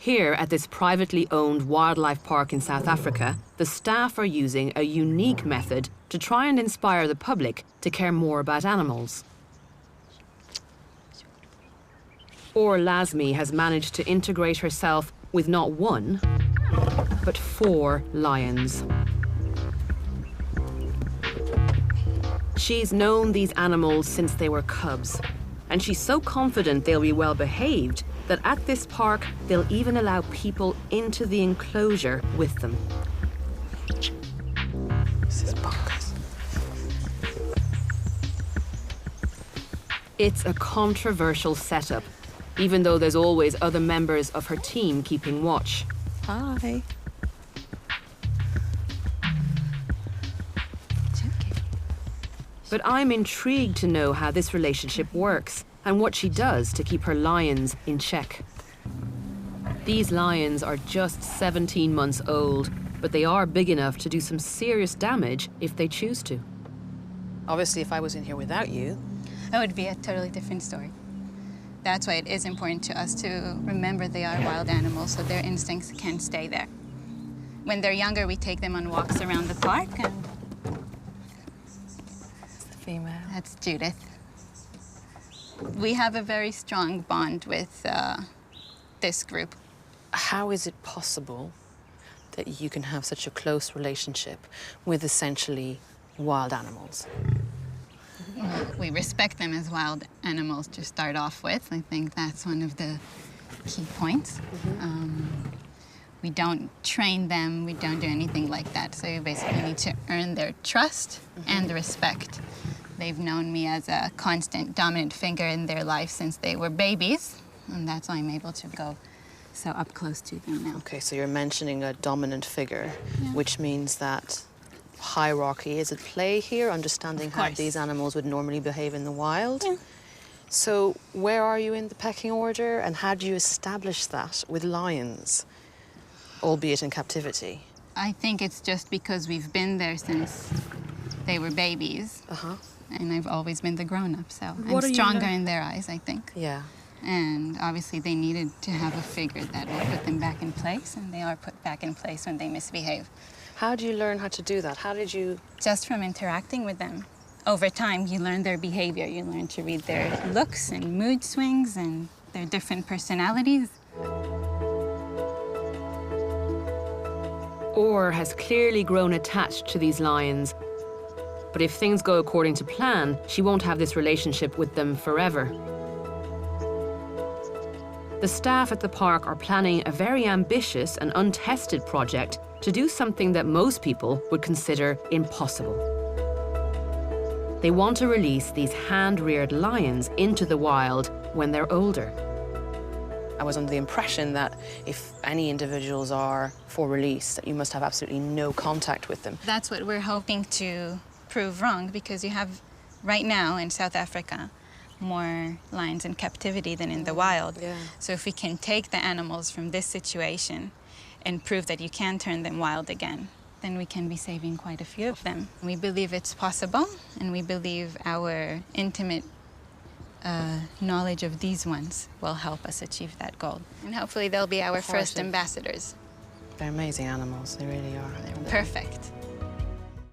Here at this privately owned wildlife park in South Africa, the staff are using a unique method to try and inspire the public to care more about animals. Or Lasmi has managed to integrate herself with not one, but 4 lions. She's known these animals since they were cubs, and she's so confident they'll be well behaved that at this park, they'll even allow people into the enclosure with them. This is bonkers. It's a controversial setup, even though there's always other members of her team keeping watch. Hi. But I'm intrigued to know how this relationship works and what she does to keep her lions in check. These lions are just 17 months old, but they are big enough to do some serious damage if they choose to. Obviously, if I was in here without you... That would be a totally different story. That's why it is important to us to remember they are wild animals, so their instincts can stay there. When they're younger, we take them on walks around the park, and... It's the female. That's Judith. We have a very strong bond with this group. How is it possible that you can have such a close relationship with essentially wild animals? We respect them as wild animals to start off with. I think that's one of the key points. We don't train them, we don't do anything like that. So you basically need to earn their trust and respect. They've known me as a constant dominant figure in their life since they were babies, and that's why I'm able to go so up close to them now. Okay, so you're mentioning a dominant figure, which means that hierarchy is at play here, understanding how these animals would normally behave in the wild. Yeah. So where are you in the pecking order, and how do you establish that with lions, albeit in captivity? I think it's just because we've been there since they were babies. And I've always been the grown-up, so I'm stronger in their eyes, I think. Yeah. And obviously they needed to have a figure that will put them back in place, and they are put back in place when they misbehave. How do you learn how to do that? How did you... Just from interacting with them. Over time, you learn their behavior. You learn to read their looks and mood swings and their different personalities. Or has clearly grown attached to these lions. But if things go according to plan, she won't have this relationship with them forever. The staff at the park are planning a very ambitious and untested project to do something that most people would consider impossible. They want to release these hand-reared lions into the wild when they're older. I was under the impression that if any individuals are for release, that you must have absolutely no contact with them. That's what we're hoping to prove wrong, because you have, right now in South Africa, more lions in captivity than in the wild. Yeah. So if we can take the animals from this situation and prove that you can turn them wild again, then we can be saving quite a few of them. We believe it's possible, and we believe our intimate knowledge of these ones will help us achieve that goal. And hopefully they'll be our first ambassadors. They're amazing animals, they really are. They're perfect.